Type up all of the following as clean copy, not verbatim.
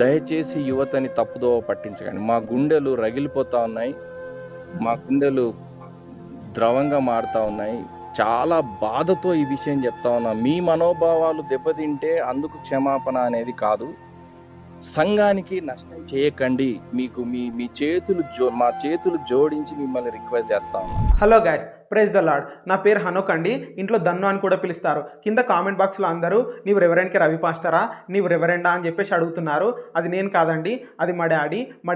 దయచేసి యువతని తప్పుదోవ పట్టించకండి. మా గుండెలు రగిలిపోతూ ఉన్నాయి, మా గుండెలు ద్రవంగా మారుతూ ఉన్నాయి. చాలా బాధతో ఈ విషయం చెప్తా ఉన్నా. మీ మనోభావాలు దెబ్బతింటే అందుకు క్షమాపణ అనేది కాదు. సంఘానికి నష్టం చేయకండి. మీకు మీ చేతులు మా చేతులు జోడించి మిమ్మల్ని రిక్వెస్ట్ చేస్తా ఉన్నా. Hello guys, praise the lord. నా పేరు హనోక్ అండి, ఇంట్లో దన్ను అని కూడా పిలుస్తారు. కింద కామెంట్ బాక్స్లో అందరూ నీవు రెవరెండ్కి రవి పాస్టరా, నీవు రెవరెండా అని చెప్పేసి అడుగుతున్నారు. అది నేను కాదండి, అది మా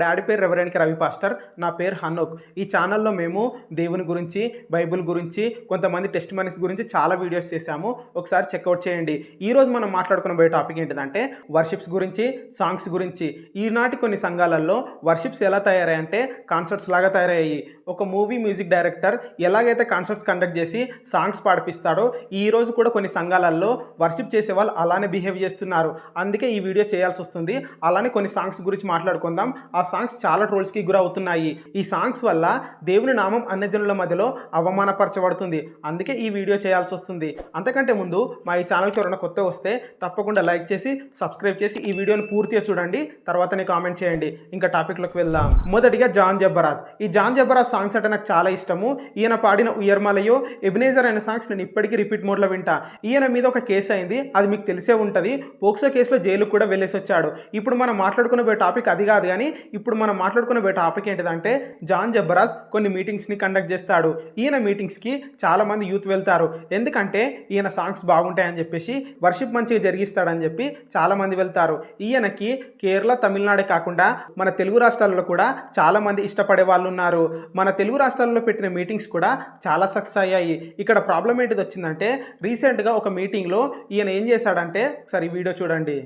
డాడీ పేరు రెవరెండ్కి రవి పాస్టర్, నా పేరు హనోక్. ఈ ఛానల్లో మేము దేవుని గురించి, బైబిల్ గురించి, కొంతమంది టెస్ట్ మనీస్ గురించి చాలా వీడియోస్ చేశాము. ఒకసారి చెక్అవుట్ చేయండి. ఈరోజు మనం మాట్లాడుకునే టాపిక్ ఏంటిదంటే వర్షిప్స్ గురించి, సాంగ్స్ గురించి. ఈనాటి కొన్ని సంఘాలలో వర్షిప్స్ ఎలా తయారయ్యాయంటే కాన్సర్ట్స్ లాగా తయారయ్యాయి. ఒక మూవీ మ్యూజిక్ డైరెక్టర్ ఎలాగైతే కాన్సర్ట్స్ కండక్ట్ చేసి సాంగ్స్ పాడిపిస్తాడో, ఈ రోజు కూడా కొన్ని సంఘాలలో వర్షిప్ చేసే వాళ్ళు అలానే బిహేవ్ చేస్తున్నారు. అందుకే ఈ వీడియో చేయాల్సి వస్తుంది. అలానే కొన్ని సాంగ్స్ గురించి మాట్లాడుకుందాం. ఆ సాంగ్స్ చాలా ట్రోల్స్కి గురవుతున్నాయి. ఈ సాంగ్స్ వల్ల దేవుని నామం అన్యజనుల మధ్యలో అవమానపరచబడుతుంది. అందుకే ఈ వీడియో చేయాల్సి వస్తుంది. అంతకంటే ముందు మా ఈ ఛానల్కి ఎవరైనా కొత్త వస్తే తప్పకుండా లైక్ చేసి సబ్స్క్రైబ్ చేసి ఈ వీడియోని పూర్తిగా చూడండి. తర్వాతనే కామెంట్ చేయండి. ఇంకా టాపిక్లోకి వెళ్దాం. మొదటిగా జాన్ జబరాజ్. ఈ జాన్ జబరాజ్ సాంగ్స్ అంటే నాకు చాలా ఇష్టము. ఈయన పాడిన ఉయర్మలయో, ఎబినేజర్ అనే సాంగ్స్ నేను ఇప్పటికీ రిపీట్ మోడ్లో వింటా. ఈయన మీద ఒక కేసు అయింది, అది మీకు తెలిసే ఉంటుంది. పోక్సో కేసులో జైలుకు కూడా వెళ్ళేసి వచ్చాడు. ఇప్పుడు మనం మాట్లాడుకునే టాపిక్ అది కాదు, కానీ ఇప్పుడు మనం మాట్లాడుకునే టాపిక్ ఏంటిదంటే జాన్ జబరాజ్ కొన్ని మీటింగ్స్ని కండక్ట్ చేస్తాడు. ఈయన మీటింగ్స్కి చాలామంది యూత్ వెళ్తారు. ఎందుకంటే ఈయన సాంగ్స్ బాగుంటాయని చెప్పేసి, వర్షిప్ మంచిగా జరిగిస్తాడని చెప్పి చాలామంది వెళ్తారు. ఈయనకి కేరళ, తమిళనాడే కాకుండా మన తెలుగు రాష్ట్రాల్లో కూడా చాలామంది ఇష్టపడే వాళ్ళు ఉన్నారు. మన తెలుగు రాష్ట్రాల్లో పెట్టిన మీటింగ్స్ కూడా చాలా సక్సెస్ అయ్యాయి. ఇక్కడ ప్రాబ్లం ఏంటిది వచ్చిందంటే, రీసెంట్గా ఒక మీటింగ్లో ఈయన ఏం చేశాడంటే, ఒకసారి ఈ వీడియో చూడండి.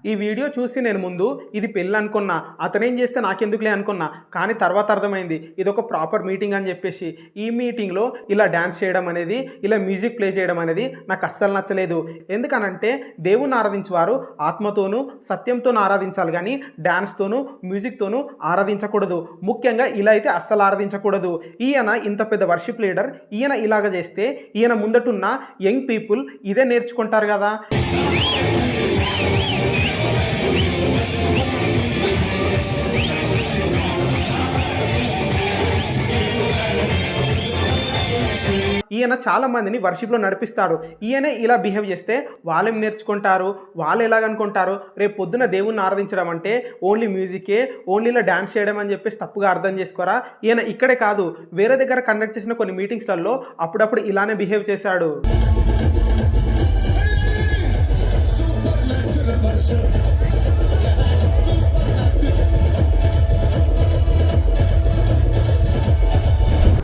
ఈ వీడియో చూసి నేను ముందు ఇది పెళ్ళి అనుకున్నా, అతనేం చేస్తే నాకెందుకులే అనుకున్నా. కానీ తర్వాత అర్థమైంది ఇది ఒక ప్రాపర్ మీటింగ్ అని చెప్పేసి. ఈ మీటింగ్లో ఇలా డ్యాన్స్ చేయడం అనేది, ఇలా మ్యూజిక్ ప్లే చేయడం అనేది నాకు అస్సలు నచ్చలేదు. ఎందుకనంటే దేవుని ఆరాధించేవారు ఆత్మతోనూ సత్యంతోనూ ఆరాధించాలి, కానీ డ్యాన్స్తోనూ మ్యూజిక్తోనూ ఆరాధించకూడదు. ముఖ్యంగా ఇలా అయితే అస్సలు ఆరాధించకూడదు. ఈయన ఇంత పెద్ద వర్షిప్ లీడర్, ఈయన ఇలాగ చేస్తే ఈయన ముందటున్న యంగ్ పీపుల్ ఇదే నేర్చుకుంటారు కదా. ఈయన చాలా మందిని వర్షిప్లో నడిపిస్తాడు. ఈయనే ఇలా బిహేవ్ చేస్తే వాళ్ళేం నేర్చుకుంటారు, వాళ్ళు ఎలాగనుకుంటారు. రేపు పొద్దున దేవుణ్ణి ఆరాధించడం అంటే ఓన్లీ మ్యూజికే, ఓన్లీ ఇలా డ్యాన్స్ చేయడం అని చెప్పేసి తప్పుగా అర్థం చేసుకోరా. ఈయన ఇక్కడే కాదు, వేరే దగ్గర కండక్ట్ చేసిన కొన్ని మీటింగ్స్లలో అప్పుడప్పుడు ఇలానే బిహేవ్ చేశాడు.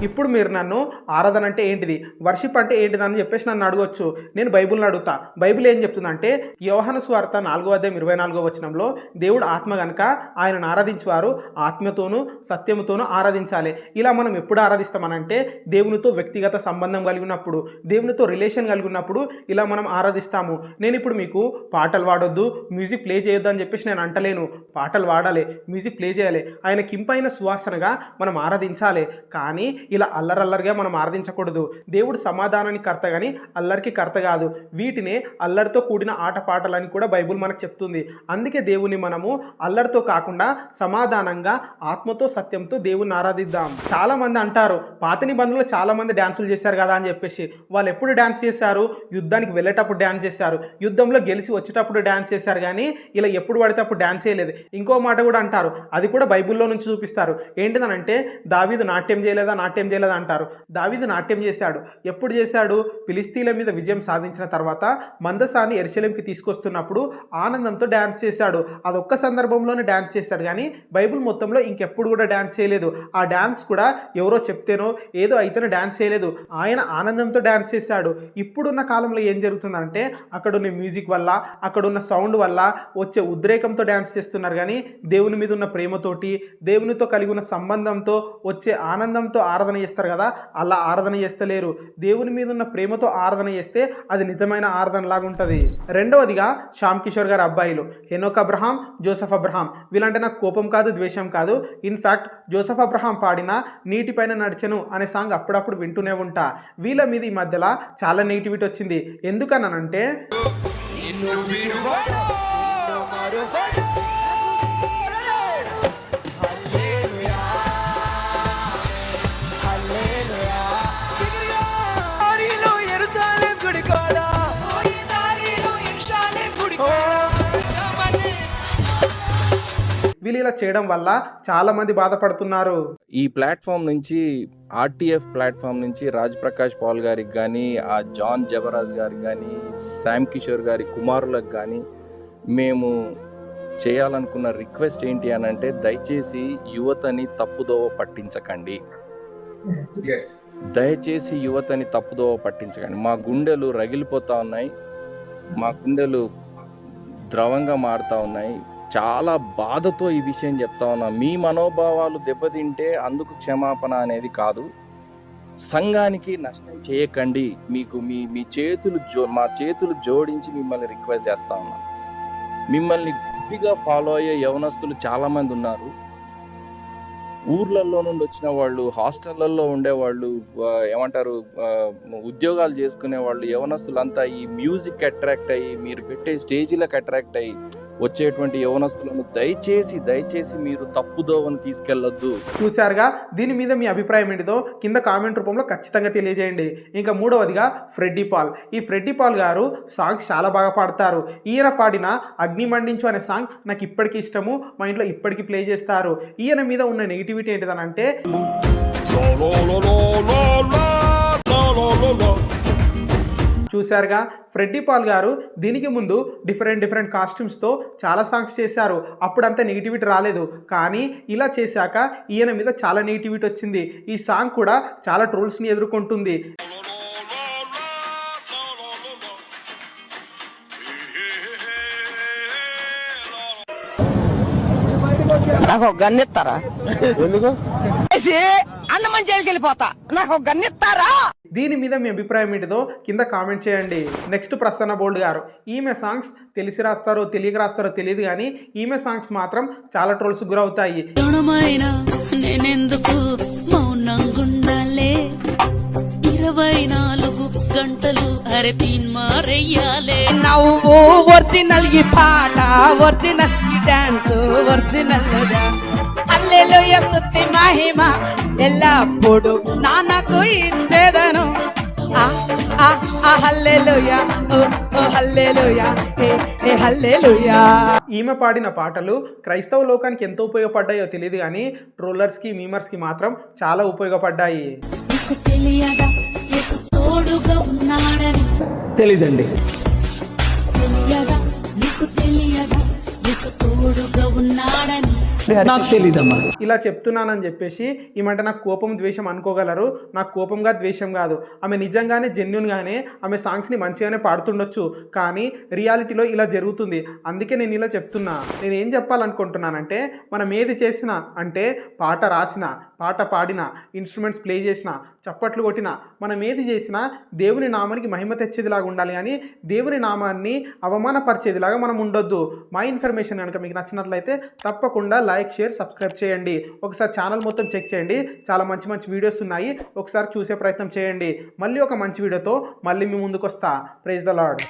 ఇప్పుడు మీరు నన్ను ఆరాధన అంటే ఏంటిది, వర్షిప్ అంటే ఏంటిది అని చెప్పేసి నన్ను అడగొచ్చు. నేను బైబిల్ని అడుగుతా. బైబిల్ ఏం చెప్తుందంటే, యోహాను సువార్త 4:24 దేవుడు ఆత్మ గనుక ఆయనను ఆరాధించేవారు ఆత్మతోనూ సత్యముతోనూ ఆరాధించాలి. ఇలా మనం ఎప్పుడు ఆరాధిస్తామనంటే దేవునితో వ్యక్తిగత సంబంధం కలిగి ఉన్నప్పుడు, దేవునితో రిలేషన్ కలిగి ఉన్నప్పుడు ఇలా మనం ఆరాధిస్తాము. నేను ఇప్పుడు మీకు పాటలు పాడొద్దు, మ్యూజిక్ ప్లే చేయొద్దు అని చెప్పేసి నేను అంటలేను. పాటలు పాడాలి, మ్యూజిక్ ప్లే చేయాలి, ఆయన కింపైన సువాసనగా మనం ఆరాధించాలి. కానీ ఇలా అల్లరల్లరిగా మనం ఆరాధించకూడదు. దేవుడు సమాధానానికి కర్త కానీ అల్లరికి కర్త కాదు. వీటినే అల్లరితో కూడిన ఆటపాటలని కూడా బైబుల్ మనకు చెప్తుంది. అందుకే దేవుని మనము అల్లరితో కాకుండా సమాధానంగా ఆత్మతో సత్యంతో దేవుని ఆరాధిద్దాం. చాలా మంది అంటారు పాత నిబంధనలో చాలా మంది డ్యాన్సులు చేశారు కదా అని చెప్పేసి. వాళ్ళు ఎప్పుడు డ్యాన్స్ చేశారు? యుద్ధానికి వెళ్ళేటప్పుడు డ్యాన్స్ చేశారు, యుద్ధంలో గెలిచి వచ్చేటప్పుడు డ్యాన్స్ చేశారు, కానీ ఇలా ఎప్పుడు పడితే అప్పుడు డ్యాన్స్ చేయలేదు. ఇంకో మాట కూడా అంటారు, అది కూడా బైబిల్లో నుంచి చూపిస్తారు. ఏంటిదనంటే దావీదు నాట్యం చేయలేదా, నాట్యం చేయలేదు అంటారు. దావీదు నాట్యం చేశాడు. ఎప్పుడు చేశాడు? ఫిలిస్తీన్ల మీద విజయం సాధించిన తర్వాత మందసాన్ని యెరూషలేముకి తీసుకొస్తున్నప్పుడు ఆనందంతో డ్యాన్స్ చేశాడు. అదొక్క సందర్భంలోనే డ్యాన్స్ చేశాడు, కానీ బైబిల్ మొత్తంలో ఇంకెప్పుడు కూడా డ్యాన్స్ చేయలేదు. ఆ డ్యాన్స్ కూడా ఎవరో చెప్తేనో ఏదో అయితేనో డ్యాన్స్ చేయలేదు. ఆయన ఆనందంతో డ్యాన్స్ చేశాడు. ఇప్పుడున్న కాలంలో ఏం జరుగుతుందంటే అక్కడున్న మ్యూజిక్ వల్ల, అక్కడున్న సౌండ్ వల్ల వచ్చే ఉద్రేకంతో డ్యాన్స్ చేస్తున్నారు, కానీ దేవుని మీద ఉన్న ప్రేమతోటి, దేవునితో కలిగి ఉన్న సంబంధంతో వచ్చే ఆనందంతో ఆరాధన చేస్తారు కదా, అలా ఆరాధన చేస్తలేరు. దేవుని మీద ఉన్న ప్రేమతో ఆరాధన చేస్తే అది నిజమైన ఆరాధన లాగా ఉంటుంది. రెండవదిగా శ్యామ్ కిషోర్ గారి అబ్బాయిలు హెనోక్ అబ్రహాం, జోసెఫ్ అబ్రహాం. వీళ్ళంటే నాకు కోపం కాదు, ద్వేషం కాదు. ఇన్ఫ్యాక్ట్ జోసెఫ్ అబ్రహాం పాడిన నీటిపైన నడిచెను అనే సాంగ్ అప్పుడప్పుడు వింటూనే ఉంటా. వీళ్ళ మీద ఈ మధ్యలో చాలా నెగిటివిటీ వచ్చింది. ఎందుకనంటే వీళ్ళు ఇలా చేయడం వల్ల చాలా మంది బాధపడుతున్నారు. ఈ ప్లాట్ఫామ్ నుంచి, ఆర్టీఎఫ్ ప్లాట్ఫామ్ నుంచి రాజ్ ప్రకాష్ పాల్ గారికి కానీ, ఆ జాన్ జబరాజ్ గారికి కానీ, శ్యామ్ కిషోర్ గారి కుమారులకు కానీ మేము చేయాలనుకున్న రిక్వెస్ట్ ఏంటి అని అంటే, దయచేసి యువతని తప్పుదోవ పట్టించకండి. దయచేసి యువతని తప్పుదోవ పట్టించకండి. మా గుండెలు రగిలిపోతూ ఉన్నాయి, మా గుండెలు ద్రవంగా మారుతూ ఉన్నాయి. చాలా బాధతో ఈ విషయం చెప్తా ఉన్నా. మీ మనోభావాలు దెబ్బతింటే అందుకు క్షమాపణ అనేది కాదు. సంఘానికి నష్టం చేయకండి. మీకు మీ చేతులు మా చేతులు జోడించి మిమ్మల్ని రిక్వెస్ట్ చేస్తా ఉన్నా. మిమ్మల్ని గట్టిగా ఫాలో అయ్యే యవనస్తులు చాలామంది ఉన్నారు. ఊర్లలో నుండి వచ్చిన వాళ్ళు, హాస్టళ్లలో ఉండేవాళ్ళు, ఏమంటారు, ఉద్యోగాలు చేసుకునే వాళ్ళు, యవనస్తులంతా ఈ మ్యూజిక్ అట్రాక్ట్ అయ్యి, మీరు పెట్టే స్టేజీలకు అట్రాక్ట్ అయ్యి వచ్చేటువంటి యవనస్తులను దయచేసి మీరు తప్పుదోవని తీసుకెళ్లొద్దు. చూశారుగా, దీని మీద మీ అభిప్రాయం ఏంటిదో కింద కామెంట్ రూపంలో ఖచ్చితంగా తెలియజేయండి. ఇంకా మూడవదిగా ఫ్రెడ్డీ పాల్. ఈ ఫ్రెడ్డీ పాల్ గారు సాంగ్స్ చాలా బాగా పాడతారు. ఈయన పాడిన అగ్ని మండించు అనే సాంగ్ నాకు ఇప్పటికీ ఇష్టము. మా ఇంట్లో ఇప్పటికీ ప్లే చేస్తారు. ఈయన మీద ఉన్న నెగిటివిటీ ఏంటిదనంటే, చూశారుగా, ఫ్రెడ్డీ పాల్ గారు దీనికి ముందు డిఫరెంట్ కాస్ట్యూమ్స్తో చాలా సాంగ్స్ చేశారు. అప్పుడంతా నెగిటివిటీ రాలేదు, కానీ ఇలా చేశాక ఈయన మీద చాలా నెగిటివిటీ వచ్చింది. ఈ సాంగ్ కూడా చాలా ట్రోల్స్ని ఎదుర్కొంటుంది. నాకు గన్నిస్తారా? ఎందుకు అన్నమని జైలుకి వెళ్ళిపోతా, నాకు గన్నిస్తారా? దీని మీద మీ అభిప్రాయం ఏంటిదో కింద కామెంట్ చేయండి. నెక్స్ట్ ప్రసన్న బోల్డ్ గారు. ఈమె సాంగ్స్ తెలిసి రాస్తారో తెలియక రాస్తారో తెలియదు, కానీ ఈమె సాంగ్స్ మాత్రం చాలా ట్రోల్స్ గురవుతాయి. నేనెందుకు మౌనంగుండాలే 24 గంటలు అరపిన్మారయ్యాలే. నవ్వు ఒరిజినల్, ఈ పాట ఒరిజినల్, ఈ డాన్స్ ఒరిజినల్. హల్లెలూయా స్తుతి మహిమ ఎల్లప్పుడు నాన్నకు ఇచ్చేదను. హల్లెలూయా, ఓ హల్లెలూయా, ఏ హల్లెలూయా. ఈమె పాడిన పాటలు క్రైస్తవ లోకానికి ఎంత ఉపయోగపడ్డాయో తెలియదు, కానీ ట్రోలర్స్కి, మీమర్స్కి మాత్రం చాలా ఉపయోగపడ్డాయి. తెలియదా యేసు తోడుగా ఉన్నాడని? తెలీదండి. తెలియదా నీకు? తెలియదా యేసు తోడుగా ఉన్నాడని? నాకు తెలీదమ్మా. ఇలా చెప్తున్నానని చెప్పేసి ఈమంటే నాకు కోపం ద్వేషం అనుకోగలరు. నాకు కోపంగా ద్వేషం కాదు. ఆమె నిజంగానే జెన్యున్గానే ఆమె సాంగ్స్ని మంచిగానే పాడుతుండొచ్చు, కానీ రియాలిటీలో ఇలా జరుగుతుంది. అందుకే నేను ఇలా చెప్తున్నా. నేను ఏం చెప్పాలనుకుంటున్నానంటే, మనం ఏది చేసినా, అంటే పాట రాసిన, పాట పాడిన, ఇన్స్ట్రుమెంట్స్ ప్లే చేసిన, చప్పట్లు కొట్టిన, మనం ఏది చేసినా దేవుని నామానికి మహిమ తెచ్చేదిలాగా ఉండాలి, కానీ దేవుని నామాన్ని అవమానపరిచేదిలాగా మనం ఉండొద్దు. మా ఇన్ఫర్మేషన్ కనుక మీకు నచ్చినట్లయితే తప్పకుండా లైక్, షేర్, సబ్స్క్రైబ్ చేయండి. ఒకసారి ఛానల్ మొత్తం చెక్ చేయండి. చాలా మంచి వీడియోస్ ఉన్నాయి. ఒకసారి చూసే ప్రయత్నం చేయండి. మళ్ళీ ఒక మంచి వీడియోతో మళ్ళీ మీ ముందుకు వస్తా. Praise the lord.